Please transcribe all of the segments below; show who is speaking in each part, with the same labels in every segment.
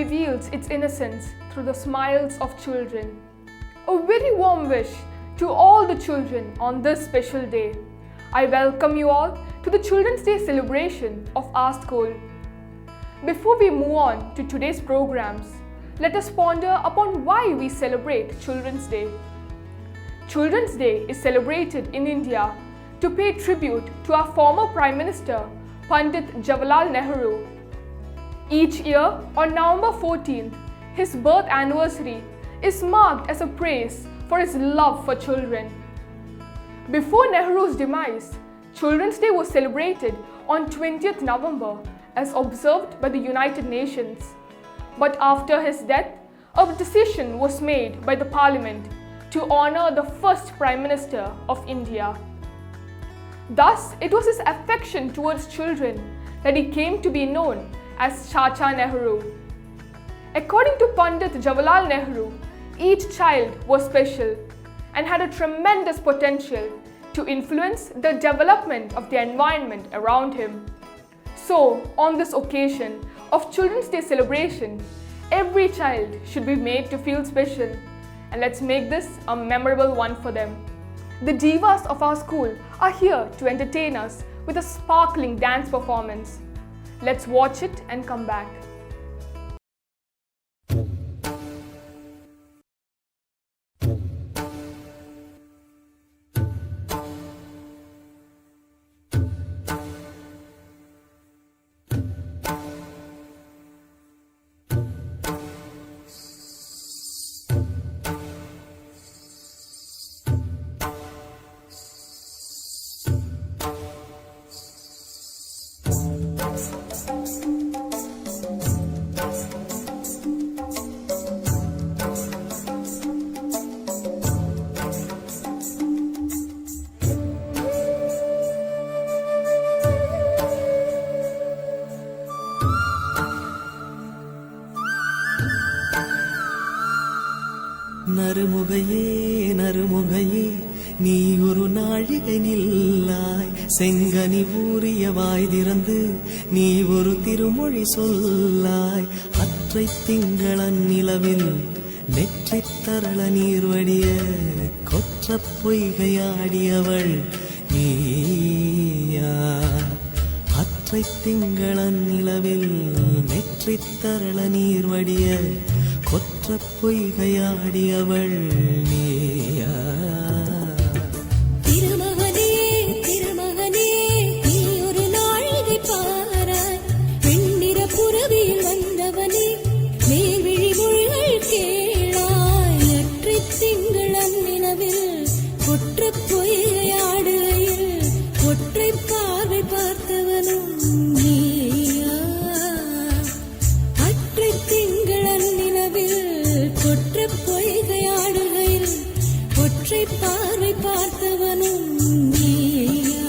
Speaker 1: reveals its innocence through the smiles of children. A very warm wish to all the children on this special day. I welcome you all to the Children's Day celebration of our school. Before we move on to today's programs, let us ponder upon why we celebrate Children's Day. Children's Day is celebrated in India to pay tribute to our former Prime Minister, Pandit Jawaharlal Nehru. Each year on November 14th, his birth anniversary is marked as a praise for his love for children. Before Nehru's demise, Children's Day was celebrated on 20th November as observed by the United Nations. But after his death, a decision was made by the Parliament to honor the first Prime Minister of India. Thus, it was his affection towards children that he came to be known as Chacha Nehru. According to Pandit Jawaharlal Nehru, each child was special and had a tremendous potential to influence the development of the environment around him. So, on this occasion of Children's Day celebration, every child should be made to feel special, and let's make this a memorable one for them. The divas of our school are here to entertain us with a sparkling dance performance. Let's watch it and come back.
Speaker 2: நறுமுகையே நறுமுகையே நீ ஒரு நாழிகை நில்லாய் செங்கனி ஊறிய வாய் திறந்து நீ ஒரு திருமொழி சொல்லாய் அற்றை திங்களன் நிலவில் நெற்றித் தரள நீர் வடிய கொற்ற பொய்கையாடியவள் நீயா அற்றை திங்களன் நிலவில் நெற்றித் தரள நீர் வடிய கொற்ற பொய்கையாடியவள் நீயா
Speaker 3: திருமகனே திருமகனே நீ ஒரு நாழிகை பாராய் வெண்ணிற புறவியில் வந்தவனே மேல்விழி மொழிகள் கேளாய் நெற்றித் திங்களன் நிலவில் கொற்ற பொய்கையாடுகையில் ஒற்றை பார்வை பார்த்தவனும் நீயா அற்றை திங்களன் கொற்ற பொய்கையாடுகையில் ஒற்றை பார்வை பார்த்தவனும் நீயா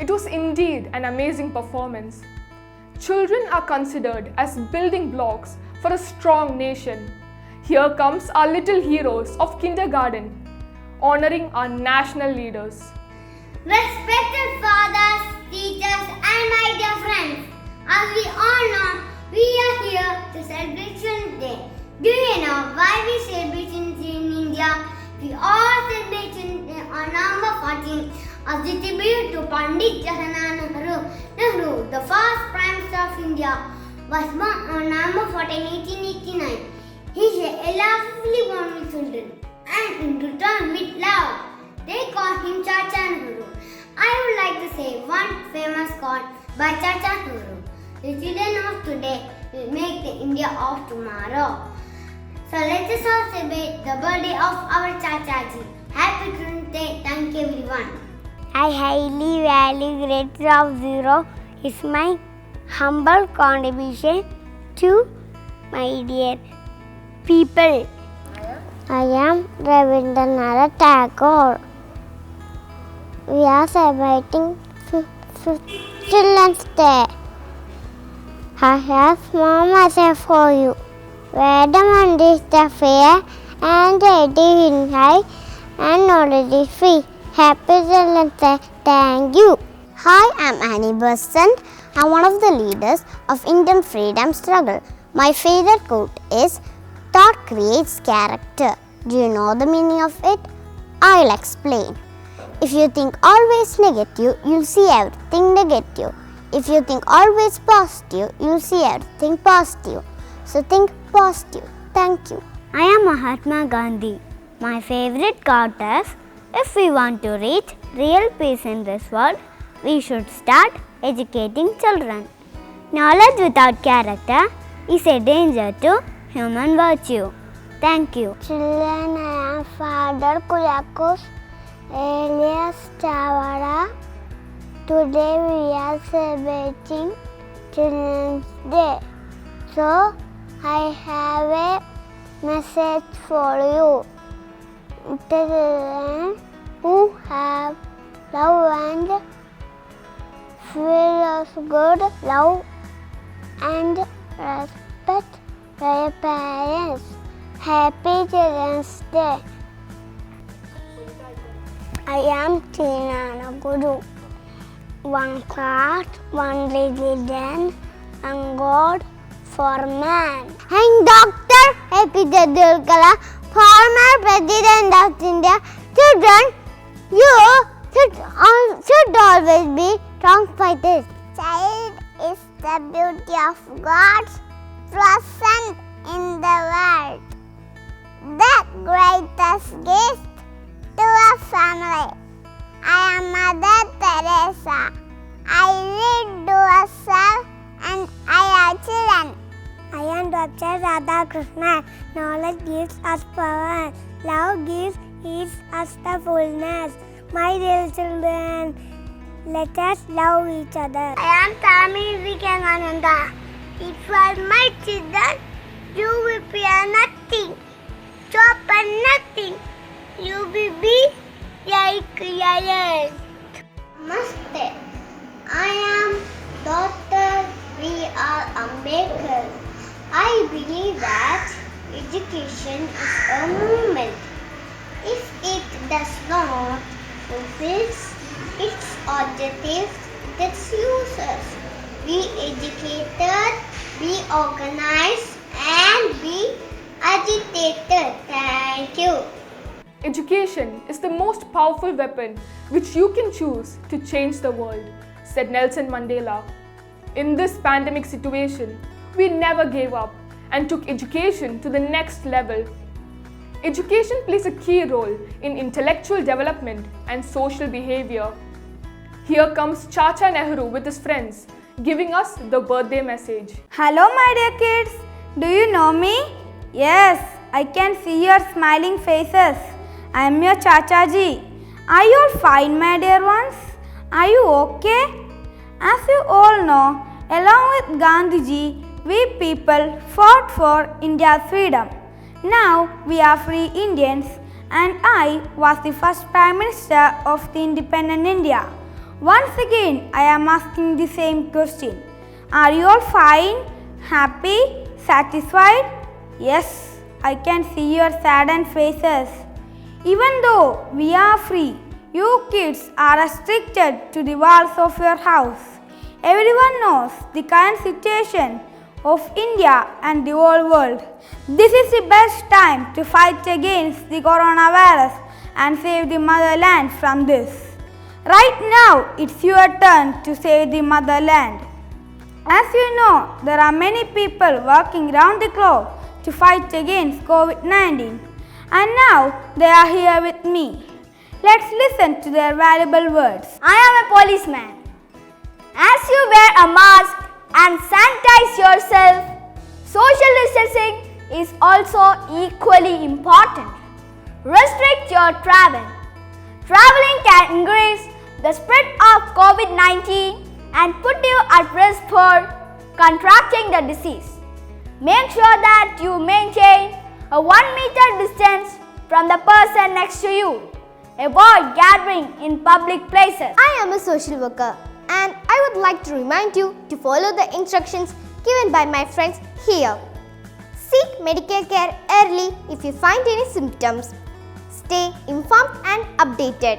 Speaker 1: It was indeed an amazing performance. Children are considered as building blocks for a strong nation. Here comes our little heroes of kindergarten, honoring our national leaders.
Speaker 4: Respected fathers, teachers, and my dear friends, as we all know, we are here to celebrate Children's Day. Do you know why we celebrate Children's Day in India? We all celebrate Children's Day on November 14th as a tribute to Pandit Jawaharlal Nehru, the first Prime Minister of India. was born on November 14, 1889. He shared a lovely bond with children, and in return with love, they called him Chacha Nehru. I would like to say one famous quote by Chacha Nehru: "The children of today will make the India of tomorrow." So let us all celebrate the birthday of our Chachaji. Happy Children's Day. Thank you everyone.
Speaker 5: I highly value grade of 0 is my humble contribution to my dear people. I am Rabindranath Tagore. We are celebrating Children's Day. I have small message for you. Vedamand is the fair and it is high and knowledge is free. Happy Children's Day. Thank you. Hi, I'm Annie Besant. I'm one of the leaders of Indian freedom struggle. My favorite quote is, "Thought creates character." Do you know the meaning of it? I'll explain. If you think always negative, you'll see everything negative. If you think always positive, you'll see everything positive. So think positive. Thank you. I am Mahatma Gandhi. My favorite quote is, if we want to reach real peace in this world, we should start educating children. Knowledge without character is a danger to human virtue. Thank you. Children, I am Father Kuyakus alias Chavara. Today we are celebrating Children's Day. So I have a message for you. Children who have love and feel of good love and respect their parents. Happy Children's Day. I am Tina Guru. One caste, one religion, and God for man. I'm Dr. APJ Abdul Kalam, former President of India. Children, you should always be strong fighters. Child is the beauty of God's present in the world. The greatest gift to a family. I am Mother Teresa. I read to myself and I am children. I am Dr. Radhakrishnan. Knowledge gives us power. Love gives us the fullness. My dear children, let us love each other. I am Tami Vikananda. If you are my children, you will fear nothing. Stop and nothing. You will be like lions. Namaste. I am Dr. B.R. Ambedkar. I believe that education is a movement. If it does not fulfill its objectives, it's useless. Be educated, be organized, and be agitated. Thank you.
Speaker 1: Education is the most powerful weapon which you can choose to change the world, said Nelson Mandela. In this pandemic situation, we never gave up and took education to the next level. Education plays a key role in intellectual development and social behavior. Here comes Chacha Nehru with his friends, giving us the birthday message.
Speaker 6: Hello my dear kids, do you know me? Yes, I can see your smiling faces. I am your Chachaji. Are you all fine my dear ones? Are you okay? As you all know, along with Gandhiji, we people fought for India's freedom. Now we are free Indians and I was the first Prime Minister of the independent India. Once again, I am asking the same question. Are you all fine, happy, satisfied? Yes, I can see your saddened faces. Even though we are free, you kids are restricted to the walls of your house. Everyone knows the current situation of India and the whole world. This is the best time to fight against the coronavirus and save the motherland from this. Right now, it's your turn to save the motherland. As you know, there are many people working round the clock to fight against COVID-19. And now they are here with me. Let's listen to their valuable words.
Speaker 7: I am a policeman. As you wear a mask and sanitize yourself, social distancing is also equally important. Restrict your travel. Traveling can increase the spread of COVID-19 and put you at risk for contracting the disease. Make sure that you maintain a 1 meter distance from the person next to you. Avoid gathering in public places.
Speaker 5: I am a social worker and I would like to remind you to follow the instructions given by my friends here. Seek medical care early if you find any symptoms. Stay informed and updated.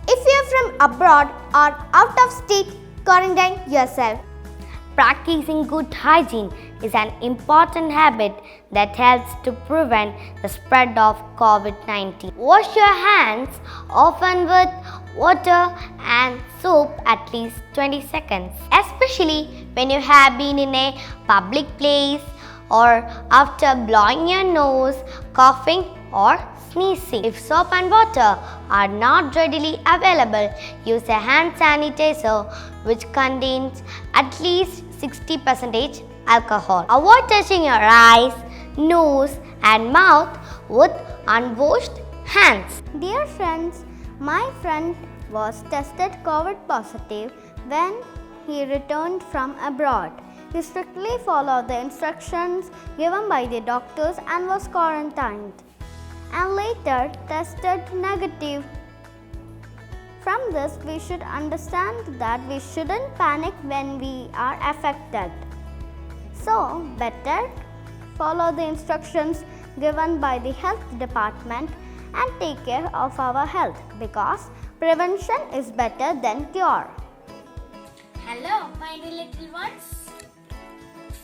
Speaker 5: If you are from abroad or out of state, quarantine yourself.
Speaker 7: Practicing good hygiene is an important habit that helps to prevent the spread of COVID-19. Wash your hands often with water and soap at least 20 seconds, especially when you have been in a public place or after blowing your nose, coughing or sneezing. If soap and water are not readily available, use a hand sanitizer which contains at least 60% alcohol. Avoid touching your eyes, nose and mouth with unwashed hands.
Speaker 5: Dear friends, my friend was tested COVID positive when he returned from abroad. He strictly followed the instructions given by the doctors and was quarantined, and later tested negative. From this, we should understand that we shouldn't panic when we are affected. So, better follow the instructions given by the health department and take care of our health, because prevention is better than cure.
Speaker 8: Hello, my dear little ones.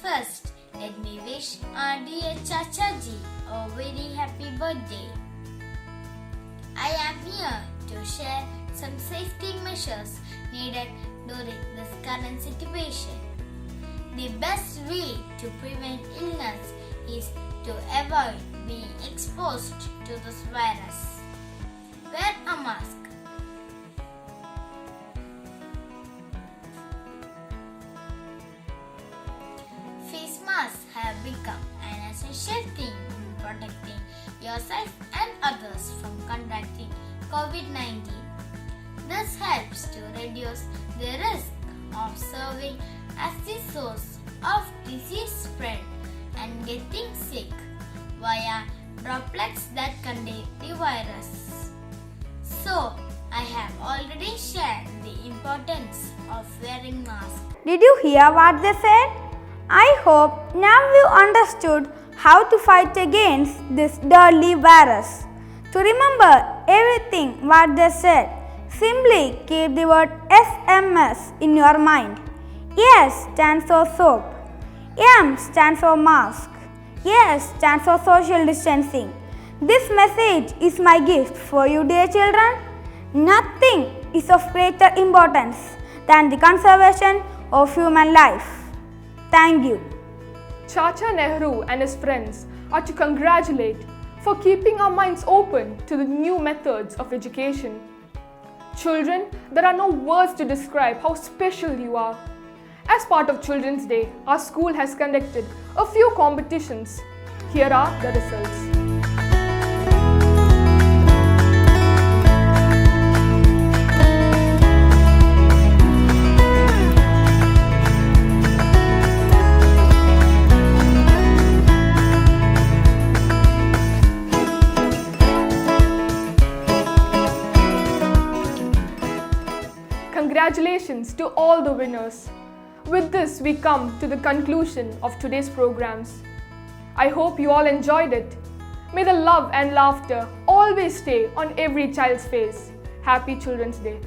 Speaker 8: First, let me wish our dear Chachaji a very happy birthday. I am here to share some safety measures needed during this current situation. The best way to prevent illness is to avoid being exposed to this virus. Wear a mask. Face masks have become an essential thing in protecting yourself and others from contracting COVID-19. This helps to reduce the risk of serving as the source of disease spread and getting sick via droplets that contain the virus. So, I have already shared the importance of wearing masks.
Speaker 6: Did you hear what they said? I hope now you understood how to fight against this deadly virus. To remember everything what they said, simply keep the word SMS in your mind. S stands for soap. M stands for mask. S stands for social distancing. This message is my gift for you, dear children. Nothing is of greater importance than the conservation of human life. Thank you.
Speaker 1: Chacha Nehru and his friends are to congratulate for keeping our minds open to the new methods of education. Children, there are no words to describe how special you are. As part of Children's Day, our school has conducted a few competitions. Here are the results. Congratulations to all the winners. With this, we come to the conclusion of today's programs. I hope you all enjoyed it. May the love and laughter always stay on every child's face. Happy Children's Day.